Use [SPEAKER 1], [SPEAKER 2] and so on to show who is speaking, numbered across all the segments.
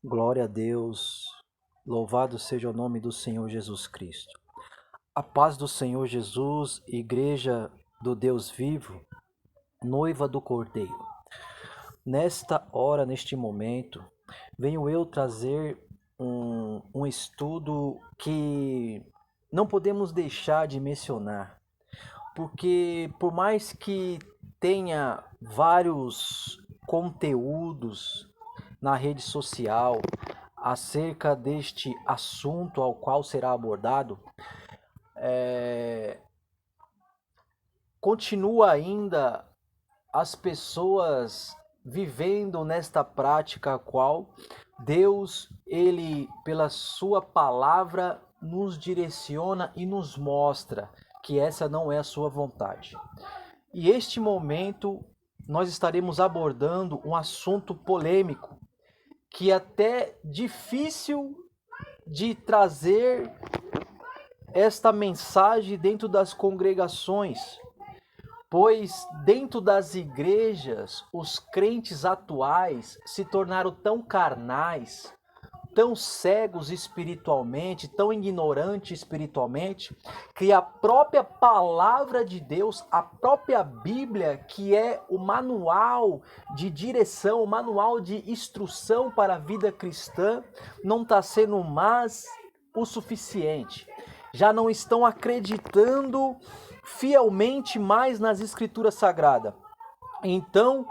[SPEAKER 1] Glória a Deus, louvado seja o nome do Senhor Jesus Cristo. A paz do Senhor Jesus, Igreja do Deus vivo, noiva do Cordeiro. Nesta hora, neste momento, venho eu trazer um estudo que não podemos deixar de mencionar, porque por mais que tenha vários conteúdos na rede social acerca deste assunto ao qual será abordado, continua ainda as pessoas vivendo nesta prática a qual Deus, ele pela sua palavra nos direciona e nos mostra que essa não é a sua vontade. E este momento nós estaremos abordando um assunto polêmico que é até difícil de trazer esta mensagem dentro das congregações, pois dentro das igrejas os crentes atuais se tornaram tão carnais, tão cegos espiritualmente, tão ignorantes espiritualmente, que a própria palavra de Deus, a própria Bíblia, que é o manual de direção, o manual de instrução para a vida cristã, não está sendo mais o suficiente. Já não estão acreditando fielmente mais nas Escrituras Sagradas. Então,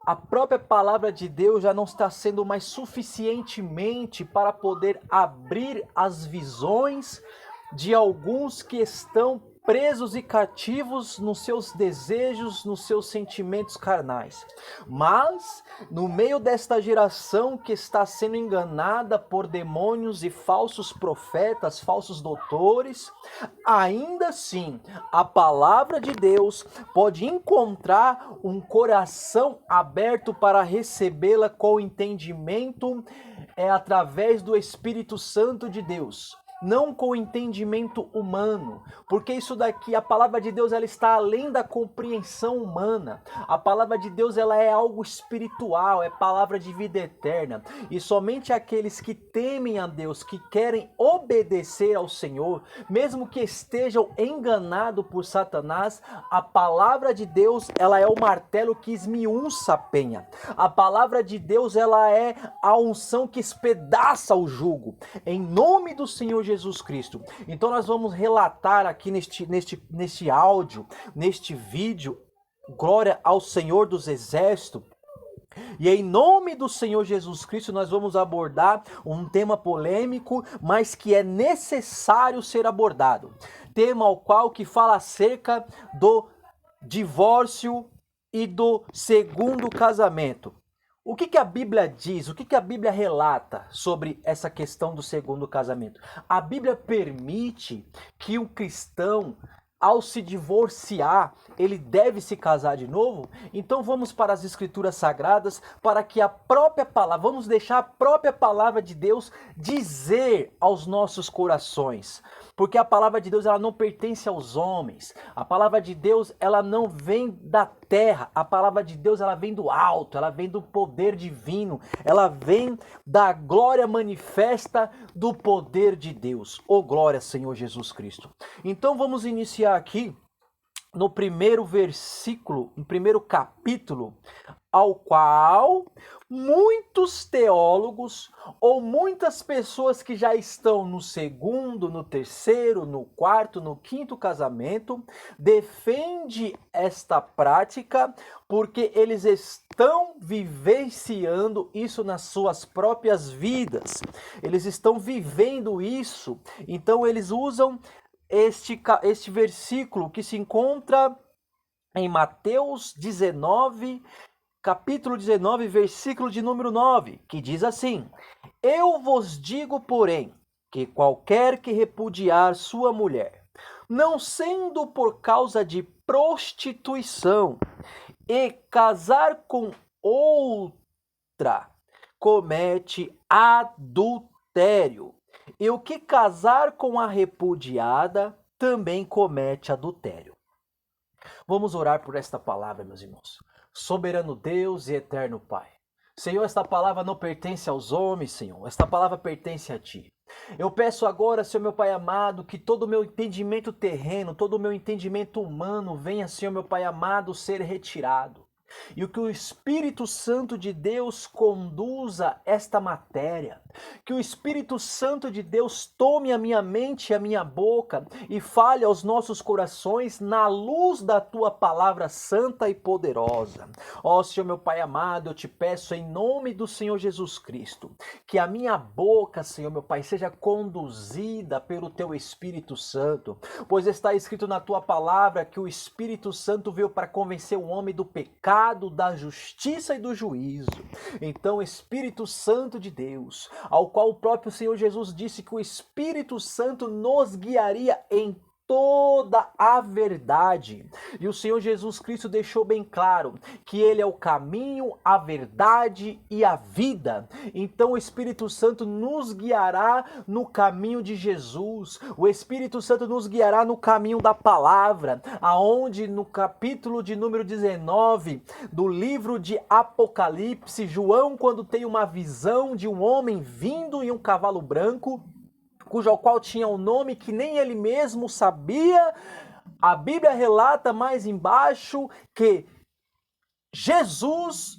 [SPEAKER 1] a própria palavra de Deus já não está sendo mais suficientemente para poder abrir as visões de alguns que estão presos e cativos nos seus desejos, nos seus sentimentos carnais. Mas, no meio desta geração que está sendo enganada por demônios e falsos profetas, falsos doutores, ainda assim, a palavra de Deus pode encontrar um coração aberto para recebê-la com entendimento através do Espírito Santo de Deus. Não com entendimento humano, porque isso daqui, a palavra de Deus, ela está além da compreensão humana. A palavra de Deus, ela é algo espiritual, é palavra de vida eterna. E somente aqueles que temem a Deus, que querem obedecer ao Senhor, mesmo que estejam enganados por Satanás, a palavra de Deus, ela é o martelo que esmiuça a penha. A palavra de Deus, ela é a unção que espedaça o jugo. Em nome do Senhor Jesus Cristo. Então nós vamos relatar aqui neste áudio, neste vídeo, glória ao Senhor dos Exércitos. E em nome do Senhor Jesus Cristo nós vamos abordar um tema polêmico, mas que é necessário ser abordado. Tema ao qual que fala acerca do divórcio e do segundo casamento. O que a Bíblia diz, o que a Bíblia relata sobre essa questão do segundo casamento? A Bíblia permite que o cristão, ao se divorciar, ele deve se casar de novo? Então vamos para as Escrituras Sagradas, para que a própria palavra, vamos deixar a própria palavra de Deus dizer aos nossos corações. Porque a palavra de Deus, ela não pertence aos homens. A palavra de Deus, ela não vem da terra. A palavra de Deus, ela vem do alto, ela vem do poder divino, ela vem da glória manifesta do poder de Deus. Oh, glória, Senhor Jesus Cristo. Então vamos iniciar aqui no primeiro versículo, no primeiro capítulo, ao qual muitos teólogos ou muitas pessoas que já estão no segundo, no terceiro, no quarto, no quinto casamento, defende esta prática porque eles estão vivenciando isso nas suas próprias vidas. Eles estão vivendo isso, então eles usam este versículo que se encontra em Mateus 19, capítulo 19, versículo de número 9, que diz assim: Eu vos digo, porém, que qualquer que repudiar sua mulher, não sendo por causa de prostituição, e casar com outra, comete adultério. E o que casar com a repudiada também comete adultério. Vamos orar por esta palavra, meus irmãos. Soberano Deus e eterno Pai, Senhor, esta palavra não pertence aos homens, Senhor. Esta palavra pertence a Ti. Eu peço agora, Senhor meu Pai amado, que todo o meu entendimento terreno, todo o meu entendimento humano venha, Senhor meu Pai amado, ser retirado. E que o Espírito Santo de Deus conduza esta matéria. Que o Espírito Santo de Deus tome a minha mente e a minha boca e fale aos nossos corações na luz da Tua palavra santa e poderosa. Ó Senhor meu Pai amado, eu te peço em nome do Senhor Jesus Cristo, que a minha boca, Senhor meu Pai, seja conduzida pelo Teu Espírito Santo, pois está escrito na Tua palavra que o Espírito Santo veio para convencer o homem do pecado, da justiça e do juízo. Então, Espírito Santo de Deus, ao qual o próprio Senhor Jesus disse que o Espírito Santo nos guiaria em toda a verdade. E o Senhor Jesus Cristo deixou bem claro que Ele é o caminho, a verdade e a vida. Então o Espírito Santo nos guiará no caminho de Jesus. O Espírito Santo nos guiará no caminho da palavra, aonde no capítulo de número 19 do livro de Apocalipse, João, quando tem uma visão de um homem vindo em um cavalo branco, cujo qual tinha um nome que nem ele mesmo sabia, a Bíblia relata mais embaixo que Jesus,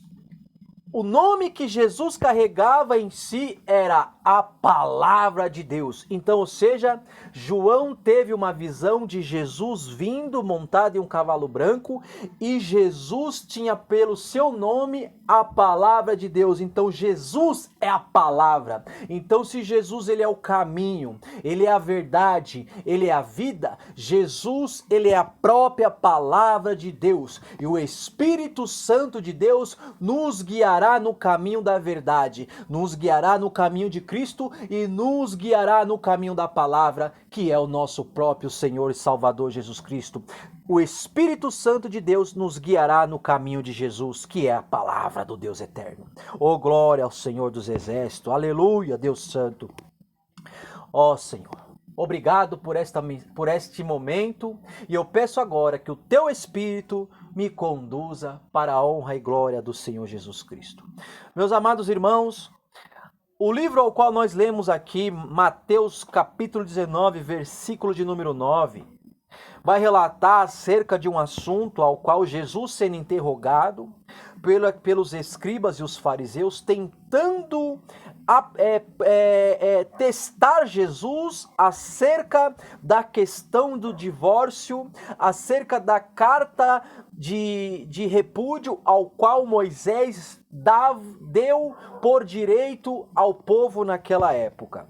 [SPEAKER 1] o nome que Jesus carregava em si era a palavra de Deus. Então, ou seja, João teve uma visão de Jesus vindo montado em um cavalo branco e Jesus tinha pelo seu nome a palavra de Deus. Então, Jesus é a palavra. Então, se Jesus ele é o caminho, ele é a verdade, ele é a vida, Jesus ele é a própria palavra de Deus. E o Espírito Santo de Deus nos guiará no caminho da verdade, nos guiará no caminho de Cristo e nos guiará no caminho da palavra, que é o nosso próprio Senhor e Salvador Jesus Cristo. O Espírito Santo de Deus nos guiará no caminho de Jesus, que é a palavra do Deus eterno. Oh, glória ao Senhor dos Exércitos. Aleluia, Deus Santo. Ó Senhor, obrigado por este momento, e eu peço agora que o Teu Espírito me conduza para a honra e glória do Senhor Jesus Cristo. Meus amados irmãos, o livro ao qual nós lemos aqui, Mateus capítulo 19, versículo de número 9, vai relatar acerca de um assunto ao qual Jesus sendo interrogado pelos escribas e os fariseus, tentando testar Jesus acerca da questão do divórcio, acerca da carta de repúdio ao qual Moisés deu por direito ao povo naquela época.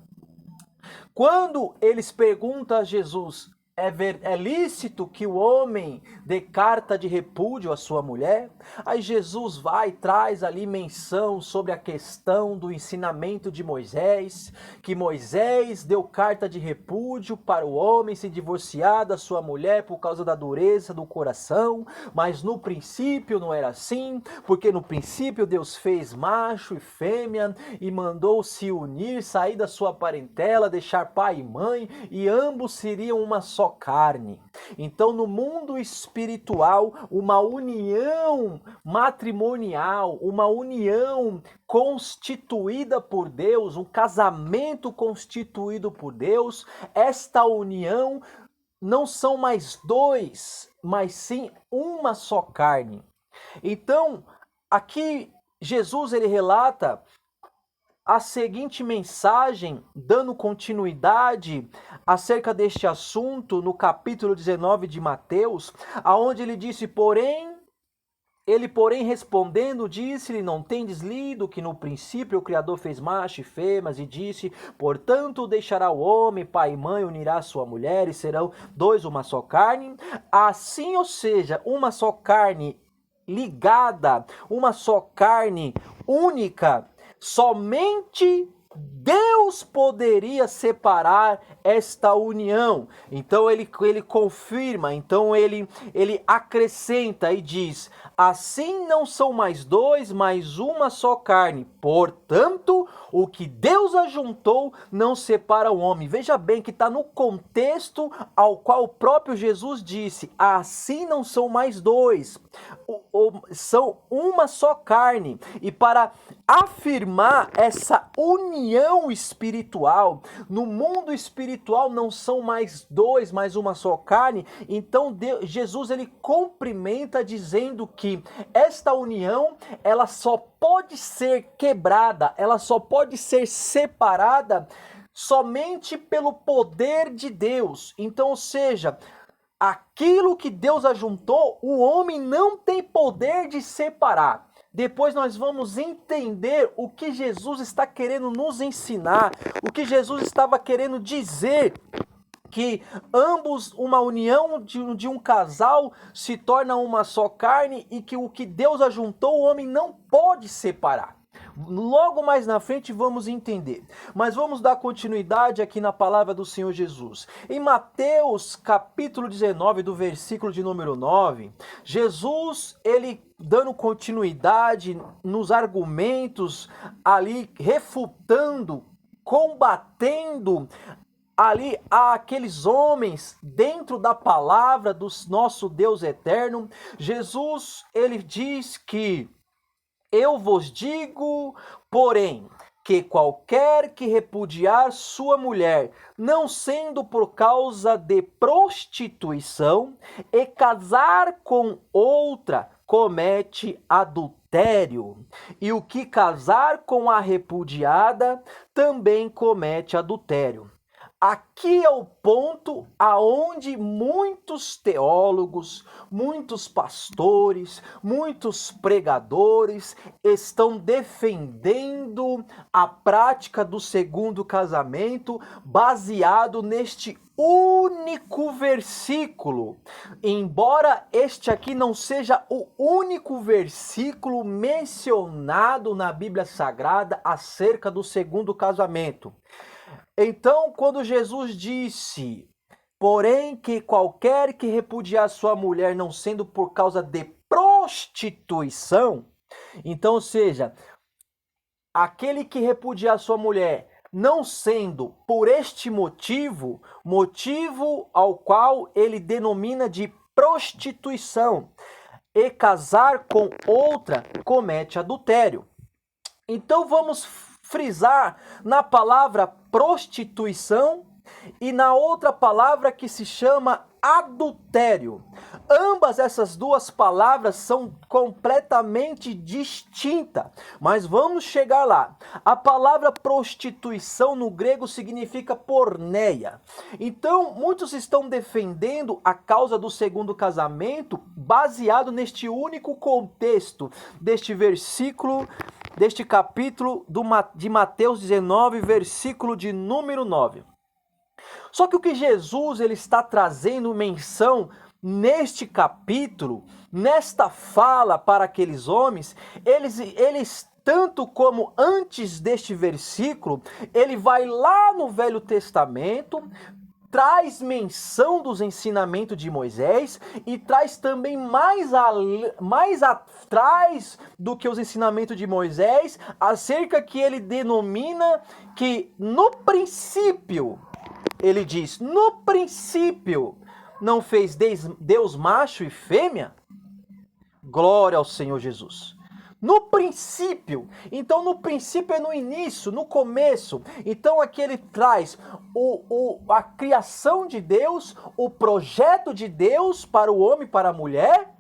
[SPEAKER 1] Quando eles perguntam a Jesus, é lícito que o homem dê carta de repúdio à sua mulher? Aí Jesus vai e traz ali menção sobre a questão do ensinamento de Moisés, que Moisés deu carta de repúdio para o homem se divorciar da sua mulher por causa da dureza do coração, mas no princípio não era assim, porque no princípio Deus fez macho e fêmea e mandou se unir, sair da sua parentela, deixar pai e mãe, e ambos seriam uma só carne. Então, no mundo espiritual, uma união matrimonial, uma união constituída por Deus, um casamento constituído por Deus, esta união não são mais dois, mas sim uma só carne. Então, aqui Jesus ele relata a seguinte mensagem, dando continuidade acerca deste assunto no capítulo 19 de Mateus, aonde ele disse, porém respondendo, disse-lhe, não tendes lido que no princípio o Criador fez macho e fêmeas, e disse, portanto deixará o homem, pai e mãe, unirá sua mulher, e serão dois uma só carne? Assim, ou seja, uma só carne ligada, uma só carne única. Somente Deus poderia separar esta união. Então ele confirma, então ele acrescenta e diz, assim não são mais dois, mas uma só carne. Portanto, o que Deus ajuntou não separa o homem. Veja bem que está no contexto ao qual o próprio Jesus disse, assim não são mais dois, são uma só carne. E para afirmar essa união espiritual. No mundo espiritual não são mais dois, mas uma só carne. Então Jesus ele cumprimenta dizendo que esta união ela só pode ser quebrada, ela só pode ser separada somente pelo poder de Deus. Então, ou seja, aquilo que Deus ajuntou, o homem não tem poder de separar. Depois nós vamos entender o que Jesus está querendo nos ensinar, o que Jesus estava querendo dizer, que ambos, uma união de um casal se torna uma só carne e que o que Deus ajuntou, o homem não pode separar. Logo mais na frente vamos entender. Mas vamos dar continuidade aqui na palavra do Senhor Jesus. Em Mateus capítulo 19, do versículo de número 9, Jesus, ele dando continuidade nos argumentos ali, refutando, combatendo ali aqueles homens dentro da palavra do nosso Deus eterno. Jesus, ele diz que eu vos digo, porém, que qualquer que repudiar sua mulher, não sendo por causa de prostituição, e casar com outra, comete adultério. E o que casar com a repudiada, também comete adultério. Aqui é o ponto aonde muitos teólogos, muitos pastores, muitos pregadores estão defendendo a prática do segundo casamento baseado neste único versículo. Embora este aqui não seja o único versículo mencionado na Bíblia Sagrada acerca do segundo casamento. Então, quando Jesus disse, porém que qualquer que repudiar sua mulher não sendo por causa de prostituição, então, ou seja, aquele que repudiar sua mulher não sendo por este motivo ao qual ele denomina de prostituição, e casar com outra, comete adultério. Então, vamos frisar na palavra prostituição e na outra palavra que se chama adultério. Ambas essas duas palavras são completamente distintas, mas vamos chegar lá. A palavra prostituição no grego significa porneia. Então, muitos estão defendendo a causa do segundo casamento baseado neste único contexto deste versículo, deste capítulo de Mateus 19, versículo de número 9. Só que o que Jesus ele está trazendo menção neste capítulo, nesta fala para aqueles homens, eles tanto como antes deste versículo, ele vai lá no Velho Testamento, traz menção dos ensinamentos de Moisés e traz também mais atrás do que os ensinamentos de Moisés, acerca que ele denomina que no princípio, ele diz, no princípio não fez Deus macho e fêmea? Glória ao Senhor Jesus. No princípio, então no princípio é no início, no começo. Então aqui ele traz a criação de Deus, o projeto de Deus para o homem e para a mulher.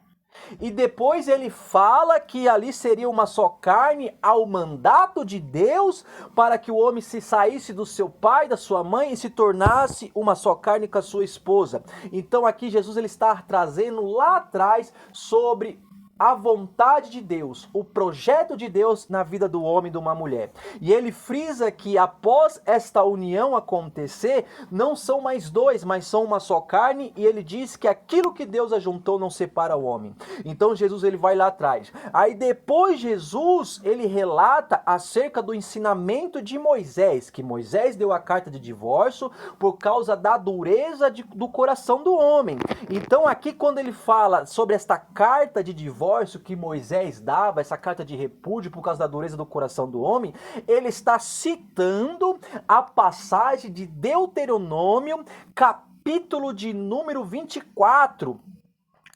[SPEAKER 1] E depois ele fala que ali seria uma só carne ao mandato de Deus para que o homem se saísse do seu pai, da sua mãe e se tornasse uma só carne com a sua esposa. Então aqui Jesus ele está trazendo lá atrás sobre a vontade de Deus, o projeto de Deus na vida do homem e de uma mulher. E ele frisa que após esta união acontecer, não são mais dois, mas são uma só carne, e ele diz que aquilo que Deus ajuntou não separa o homem. Então Jesus ele vai lá atrás. Aí depois Jesus, ele relata acerca do ensinamento de Moisés, que Moisés deu a carta de divórcio por causa da dureza do coração do homem. Então aqui quando ele fala sobre esta carta de divórcio que Moisés dava, essa carta de repúdio por causa da dureza do coração do homem, ele está citando a passagem de Deuteronômio, capítulo de número 24,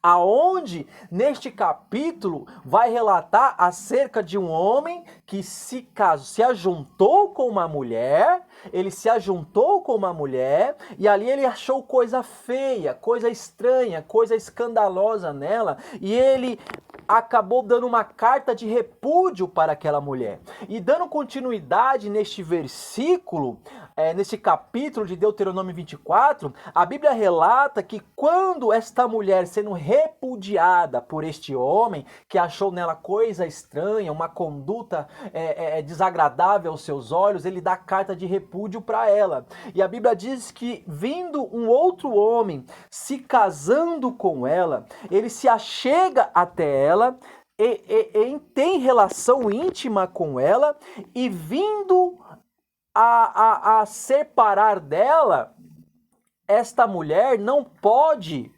[SPEAKER 1] aonde neste capítulo vai relatar acerca de um homem que se ajuntou com uma mulher, ele se ajuntou com uma mulher e ali ele achou coisa feia, coisa estranha, coisa escandalosa nela e ele acabou dando uma carta de repúdio para aquela mulher. E dando continuidade neste versículo, nesse capítulo de Deuteronômio 24, a Bíblia relata que quando esta mulher sendo repudiada por este homem, que achou nela coisa estranha, uma conduta desagradável aos seus olhos, ele dá carta de repúdio para ela. E a Bíblia diz que vindo um outro homem, se casando com ela, ele se achega até ela, e tem relação íntima com ela, e vindo a separar dela, esta mulher não pode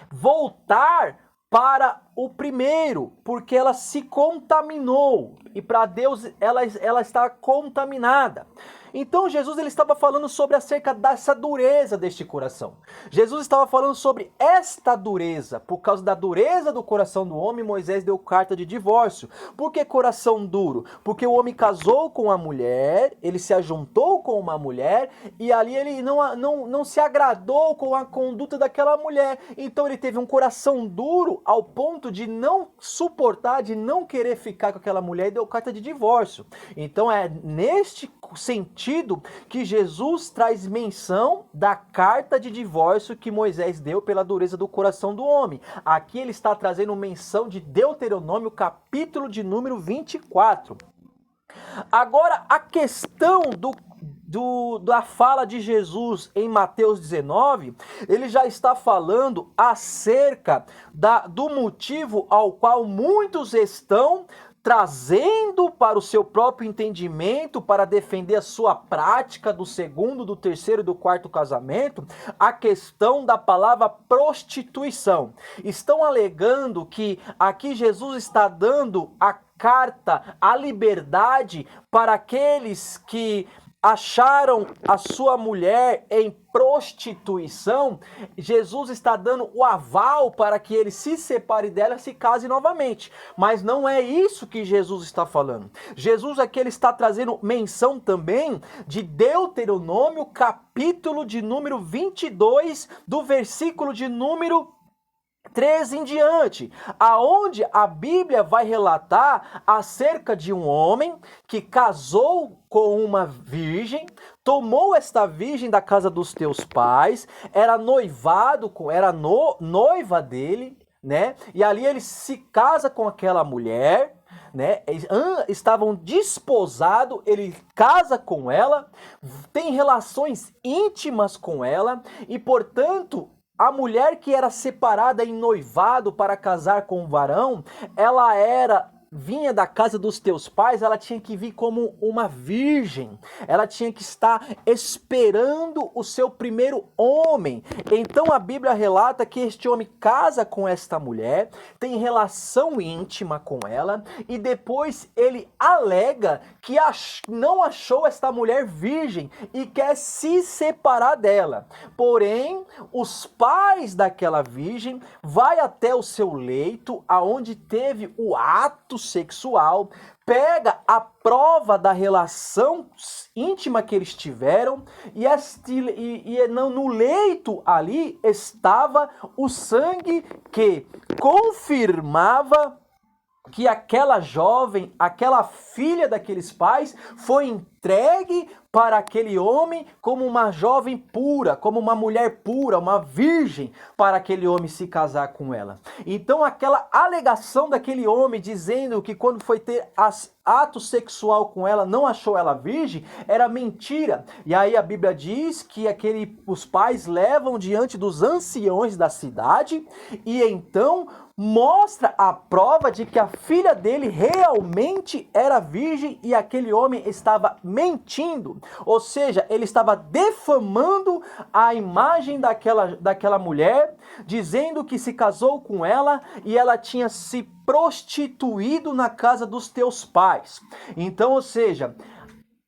[SPEAKER 1] voltar para o primeiro, porque ela se contaminou, e para Deus ela está contaminada. Então Jesus ele estava falando sobre acerca dessa dureza deste coração. Jesus estava falando sobre esta dureza. Por causa da dureza do coração do homem, Moisés deu carta de divórcio. Por que coração duro? Porque o homem casou com a mulher, ele se ajuntou com uma mulher e ali ele não se agradou com a conduta daquela mulher. Então ele teve um coração duro ao ponto de não suportar, de não querer ficar com aquela mulher e deu carta de divórcio. Então é neste sentido que Jesus traz menção da carta de divórcio que Moisés deu pela dureza do coração do homem. Aqui ele está trazendo menção de Deuteronômio, capítulo de número 24. Agora, a questão da fala de Jesus em Mateus 19, ele já está falando acerca do motivo ao qual muitos estão trazendo para o seu próprio entendimento, para defender a sua prática do segundo, do terceiro e do quarto casamento, a questão da palavra prostituição. Estão alegando que aqui Jesus está dando a carta, a liberdade para aqueles que acharam a sua mulher em prostituição. Jesus está dando o aval para que ele se separe dela e se case novamente. Mas não é isso que Jesus está falando. Jesus aqui ele está trazendo menção também de Deuteronômio, capítulo de número 22, do versículo de número 13 em diante, aonde a Bíblia vai relatar acerca de um homem que casou com uma virgem, tomou esta virgem da casa dos teus pais, era noivado com, noiva dele, né? E ali ele se casa com aquela mulher, né? Estavam desposados, ele casa com ela, tem relações íntimas com ela e, portanto, a mulher que era separada em noivado para casar com o varão, ela vinha da casa dos teus pais, ela tinha que vir como uma virgem. Ela tinha que estar esperando o seu primeiro homem. Então a Bíblia relata que este homem casa com esta mulher, tem relação íntima com ela, e depois ele alega que não achou esta mulher virgem e quer se separar dela. Porém, os pais daquela virgem vai até o seu leito, aonde teve o ato sexual, pega a prova da relação íntima que eles tiveram e no leito ali estava o sangue que confirmava que aquela jovem, aquela filha daqueles pais, foi entregue para aquele homem como uma jovem pura, como uma mulher pura, uma virgem, para aquele homem se casar com ela. Então aquela alegação daquele homem dizendo que quando foi ter ato sexual com ela, não achou ela virgem, era mentira. E aí a Bíblia diz que os pais levam diante dos anciões da cidade e então mostra a prova de que a filha dele realmente era virgem e aquele homem estava mentindo. Ou seja, ele estava defamando a imagem daquela mulher, dizendo que se casou com ela e ela tinha se prostituído na casa dos teus pais. Então, ou seja,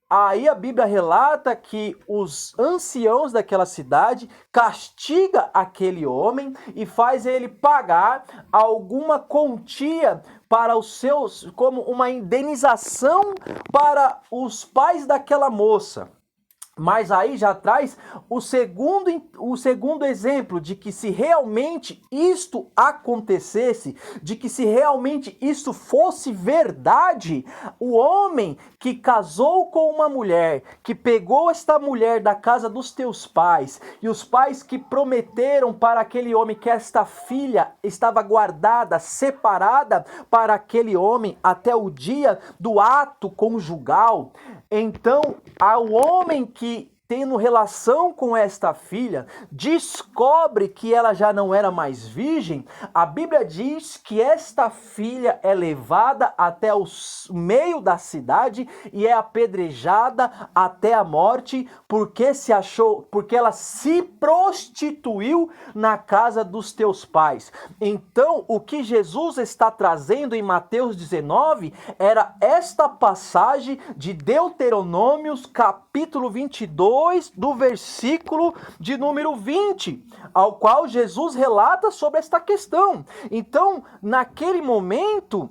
[SPEAKER 1] Aí a Bíblia relata que os anciãos daquela cidade castiga aquele homem e faz ele pagar alguma quantia para os seus, como uma indenização para os pais daquela moça. Mas aí já traz o segundo exemplo de que se realmente isto acontecesse, de que se realmente isto fosse verdade, o homem que casou com uma mulher, que pegou esta mulher da casa dos teus pais, e os pais que prometeram para aquele homem que esta filha estava guardada, separada para aquele homem até o dia do ato conjugal, então ao homem que tendo relação com esta filha, descobre que ela já não era mais virgem, a Bíblia diz que esta filha é levada até o meio da cidade e é apedrejada até a morte, porque ela se prostituiu na casa dos teus pais. Então, o que Jesus está trazendo em Mateus 19 era esta passagem de Deuteronômios, capítulo 22, do versículo de número 20, ao qual Jesus relata sobre esta questão. Então, naquele momento,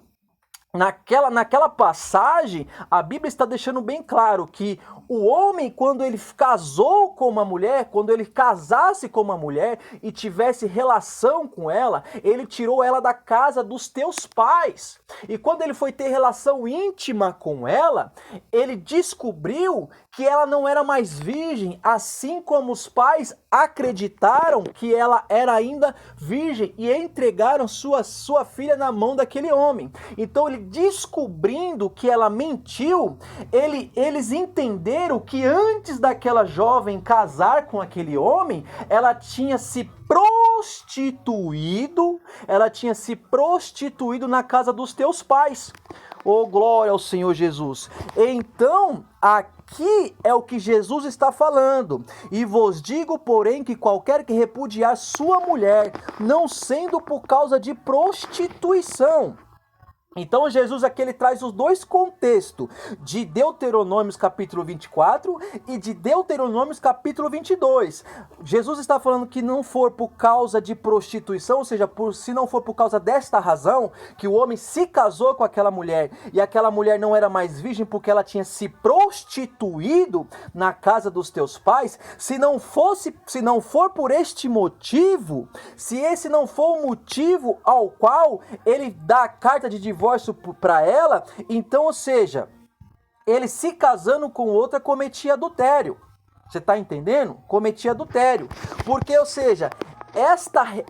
[SPEAKER 1] naquela passagem, a Bíblia está deixando bem claro que o homem, quando ele casou com uma mulher, quando ele casasse com uma mulher e tivesse relação com ela, ele tirou ela da casa dos teus pais. E quando ele foi ter relação íntima com ela, ele descobriu que ela não era mais virgem, assim como os pais acreditaram que ela era ainda virgem e entregaram sua filha na mão daquele homem. Então, ele descobrindo que ela mentiu, eles entenderam que antes daquela jovem casar com aquele homem, ela tinha se prostituído na casa dos teus pais. Oh, glória ao Senhor Jesus. Então, aqui é o que Jesus está falando. E vos digo, porém, que qualquer que repudiar sua mulher, não sendo por causa de prostituição. Então Jesus aqui ele traz os dois contextos de Deuteronômios capítulo 24 e de Deuteronômios capítulo 22. Jesus está falando que não for por causa de prostituição, ou seja, se não for por causa desta razão, que o homem se casou com aquela mulher e aquela mulher não era mais virgem porque ela tinha se prostituído na casa dos teus pais, se não for por este motivo, se esse não for o motivo ao qual ele dá a carta de divórcio para ela, então, ou seja, ele se casando com outra cometia adultério. Você está entendendo? Cometia adultério. Porque, ou seja,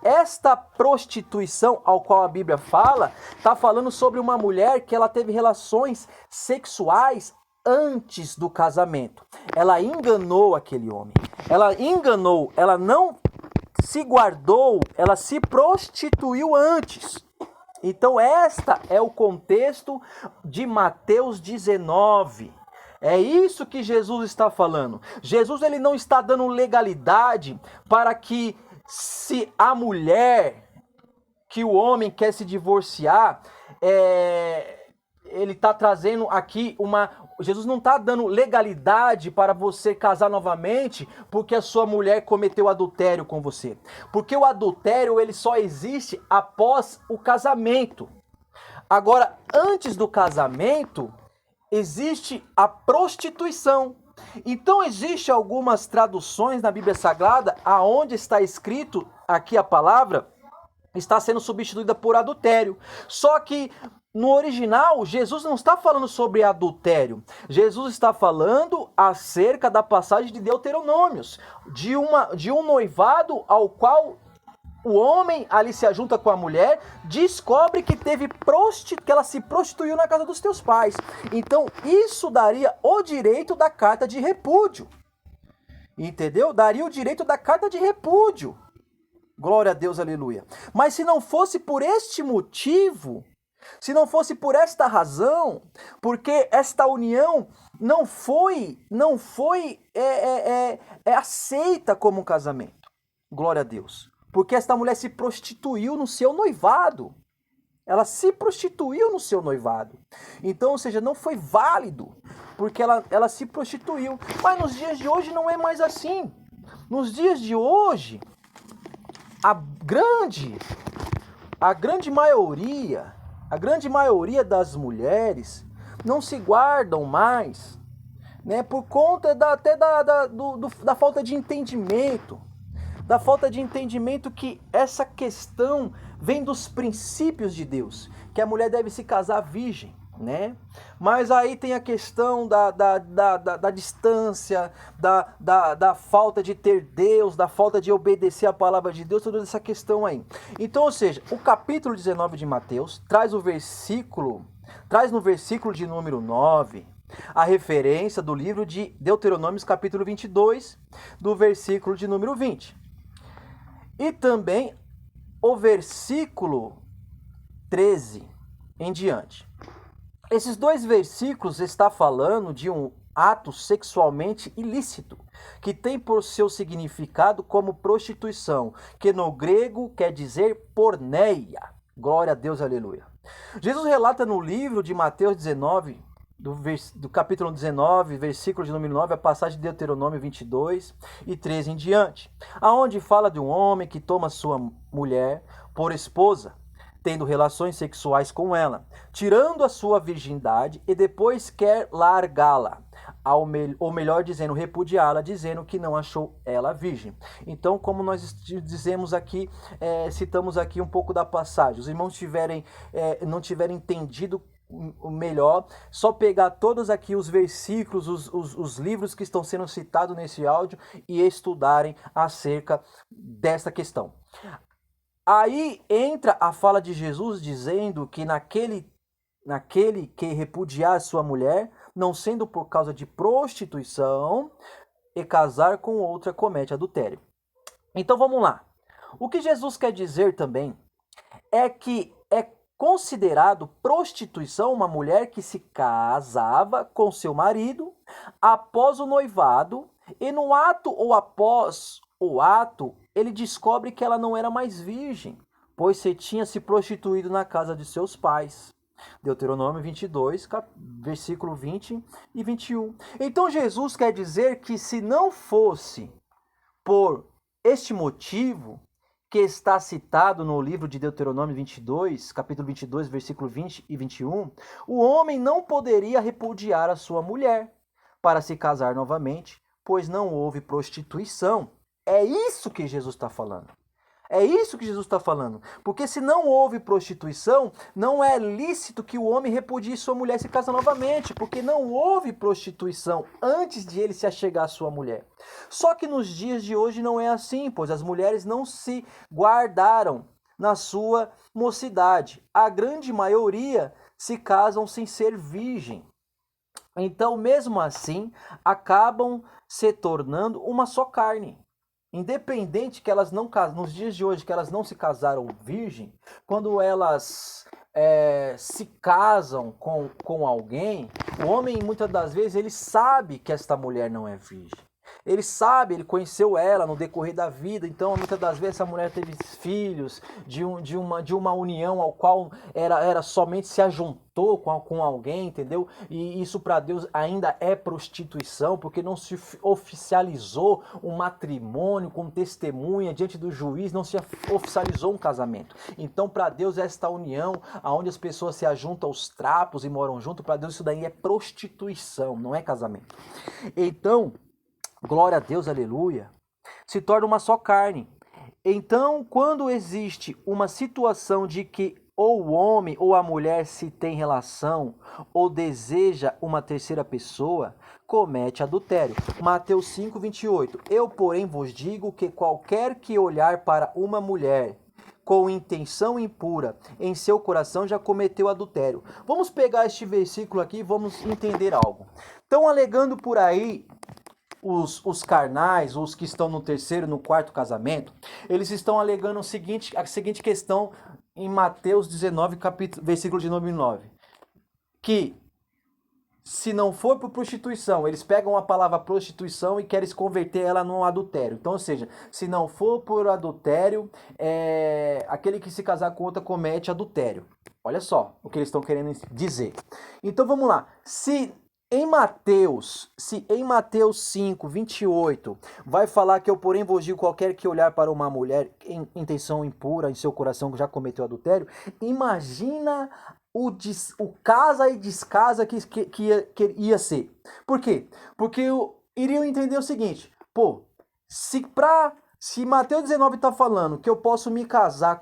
[SPEAKER 1] esta prostituição ao qual a Bíblia fala, está falando sobre uma mulher que ela teve relações sexuais antes do casamento. Ela enganou aquele homem. Ela não se guardou, ela se prostituiu antes. Então, esta é o contexto de Mateus 19. É isso que Jesus está falando. Jesus ele não está dando legalidade para que se a mulher, que o homem quer se divorciar, ele está trazendo aqui Jesus não está dando legalidade para você casar novamente porque a sua mulher cometeu adultério com você. Porque o adultério ele só existe após o casamento. Agora, antes do casamento, existe a prostituição. Então, existe algumas traduções na Bíblia Sagrada aonde está escrito aqui a palavra está sendo substituída por adultério. Só que no original, Jesus não está falando sobre adultério. Jesus está falando acerca da passagem de Deuteronômios, de um noivado ao qual o homem ali se ajunta com a mulher, descobre que que ela se prostituiu na casa dos teus pais. Então, isso daria o direito da carta de repúdio. Entendeu? Daria o direito da carta de repúdio. Glória a Deus, aleluia. Mas se não fosse por este motivo, se não fosse por esta razão, porque esta união não foi aceita como um casamento. Glória a Deus. Porque esta mulher se prostituiu no seu noivado. Ela se prostituiu no seu noivado. Então, ou seja, não foi válido, porque ela se prostituiu. Mas nos dias de hoje não é mais assim. Nos dias de hoje, a grande maioria das mulheres não se guardam mais, né, por conta da falta de entendimento. Da falta de entendimento que essa questão vem dos princípios de Deus, que a mulher deve se casar virgem, né? Mas aí tem a questão da distância, da falta de ter Deus, da falta de obedecer a palavra de Deus, toda essa questão aí. Então, ou seja, o capítulo 19 de Mateus traz no versículo de número 9, a referência do livro de Deuteronômios, capítulo 22, do versículo de número 20. E também o versículo 13 em diante. Esses dois versículos está falando de um ato sexualmente ilícito, que tem por seu significado como prostituição, que no grego quer dizer porneia. Glória a Deus, aleluia. Jesus relata no livro de Mateus 19, do capítulo 19, versículo de número 9, a passagem de Deuteronômio 22 e 13 em diante, aonde fala de um homem que toma sua mulher por esposa, tendo relações sexuais com ela, tirando a sua virgindade e depois quer largá-la, ou melhor dizendo, repudiá-la, dizendo que não achou ela virgem. Então, como nós dizemos aqui, citamos aqui um pouco da passagem, os irmãos não tiverem entendido o melhor, só pegar todos aqui os versículos, os livros que estão sendo citados nesse áudio e estudarem acerca dessa questão. Aí entra a fala de Jesus dizendo que naquele que repudiar sua mulher, não sendo por causa de prostituição, e casar com outra comete adultério. Então vamos lá. O que Jesus quer dizer também é que é considerado prostituição uma mulher que se casava com seu marido após o noivado e no ato ou após o ato ele descobre que ela não era mais virgem, pois se tinha se prostituído na casa de seus pais. Deuteronômio 22, versículo 20 e 21. Então Jesus quer dizer que se não fosse por este motivo que está citado no livro de Deuteronômio 22, capítulo 22, versículo 20 e 21, o homem não poderia repudiar a sua mulher para se casar novamente, pois não houve prostituição. É isso que Jesus está falando. É isso que Jesus está falando. Porque se não houve prostituição, não é lícito que o homem repudie sua mulher e se casa novamente, porque não houve prostituição antes de ele se achegar à sua mulher. Só que nos dias de hoje não é assim, pois as mulheres não se guardaram na sua mocidade. A grande maioria se casam sem ser virgem. Então, mesmo assim, acabam se tornando uma só carne. Independente que elas não casam, nos dias de hoje que elas não se casaram virgem, quando elas se casam com alguém, o homem muitas das vezes ele sabe que esta mulher não é virgem. Ele sabe, ele conheceu ela no decorrer da vida, então muitas das vezes essa mulher teve filhos de uma união ao qual era somente se ajuntou com alguém, entendeu? E isso para Deus ainda é prostituição, porque não se oficializou um matrimônio com testemunha diante do juiz, não se oficializou um casamento. Então para Deus esta união, onde as pessoas se ajuntam aos trapos e moram junto, para Deus isso daí é prostituição, não é casamento. Então, glória a Deus, aleluia, se torna uma só carne. Então, quando existe uma situação de que ou o homem ou a mulher se tem relação ou deseja uma terceira pessoa, comete adultério. Mateus 5, 28. Eu, porém, vos digo que qualquer que olhar para uma mulher com intenção impura em seu coração já cometeu adultério. Vamos pegar este versículo aqui e vamos entender algo. Estão alegando por aí os carnais, os que estão no terceiro, no quarto casamento, eles estão alegando a seguinte questão em Mateus 19, versículo de número 9. Que se não for por prostituição, eles pegam a palavra prostituição e querem se converter ela num adultério. Então, ou seja, se não for por adultério, aquele que se casar com outra comete adultério. Olha só o que eles estão querendo dizer. Então vamos lá. Se em Mateus 5, 28, vai falar que eu, porém, vos digo, qualquer que olhar para uma mulher em intenção impura, em seu coração que já cometeu adultério, imagina o casa e descasa que ia ser. Por quê? Porque iriam entender o seguinte, pô, se Mateus 19 está falando que eu posso me casar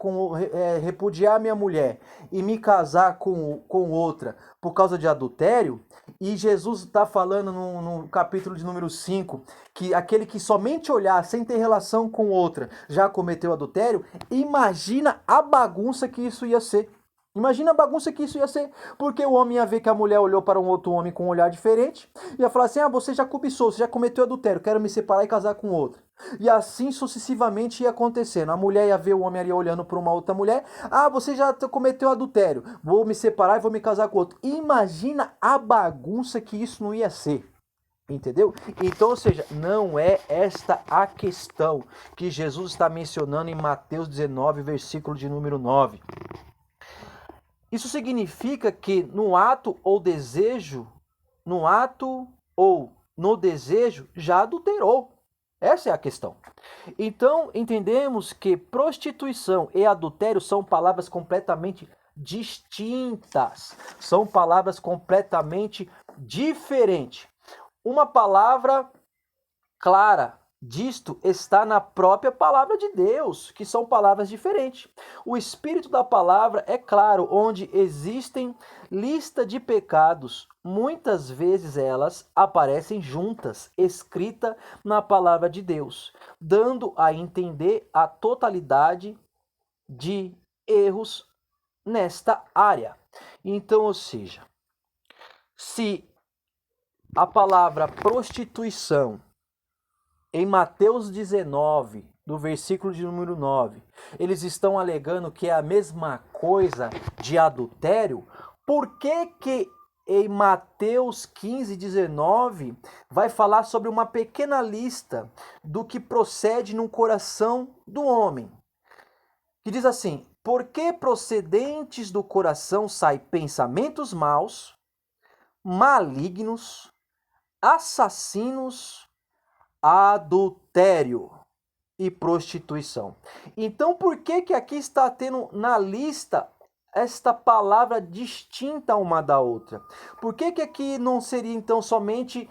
[SPEAKER 1] repudiar minha mulher e me casar com outra por causa de adultério, e Jesus está falando no capítulo de número 5 que aquele que somente olhar sem ter relação com outra já cometeu adultério, imagina a bagunça que isso ia ser. Imagina a bagunça que isso ia ser, porque o homem ia ver que a mulher olhou para um outro homem com um olhar diferente, ia falar assim, você já cobiçou, você já cometeu adultério, quero me separar e casar com outra. E assim sucessivamente ia acontecendo. A mulher ia ver o homem ali olhando para uma outra mulher, você já cometeu adultério, vou me separar e vou me casar com outro. Imagina a bagunça que isso não ia ser. Entendeu? Então, ou seja, não é esta a questão que Jesus está mencionando em Mateus 19, versículo de número 9. Isso significa que no ato ou no desejo já adulterou. Essa é a questão. Então, entendemos que prostituição e adultério são palavras completamente distintas. São palavras completamente diferentes. Uma palavra clara disto está na própria palavra de Deus, que são palavras diferentes. O espírito da palavra é claro, onde existem lista de pecados, muitas vezes elas aparecem juntas, escrita na palavra de Deus, dando a entender a totalidade de erros nesta área. Então, ou seja, se a palavra prostituição em Mateus 19, do versículo de número 9, eles estão alegando que é a mesma coisa de adultério, por que em Mateus 15, 19, vai falar sobre uma pequena lista do que procede no coração do homem? Que diz assim, porque procedentes do coração saem pensamentos maus, malignos, assassinos, adultério e prostituição. Então, por que aqui está tendo na lista esta palavra distinta uma da outra? Por que aqui não seria então somente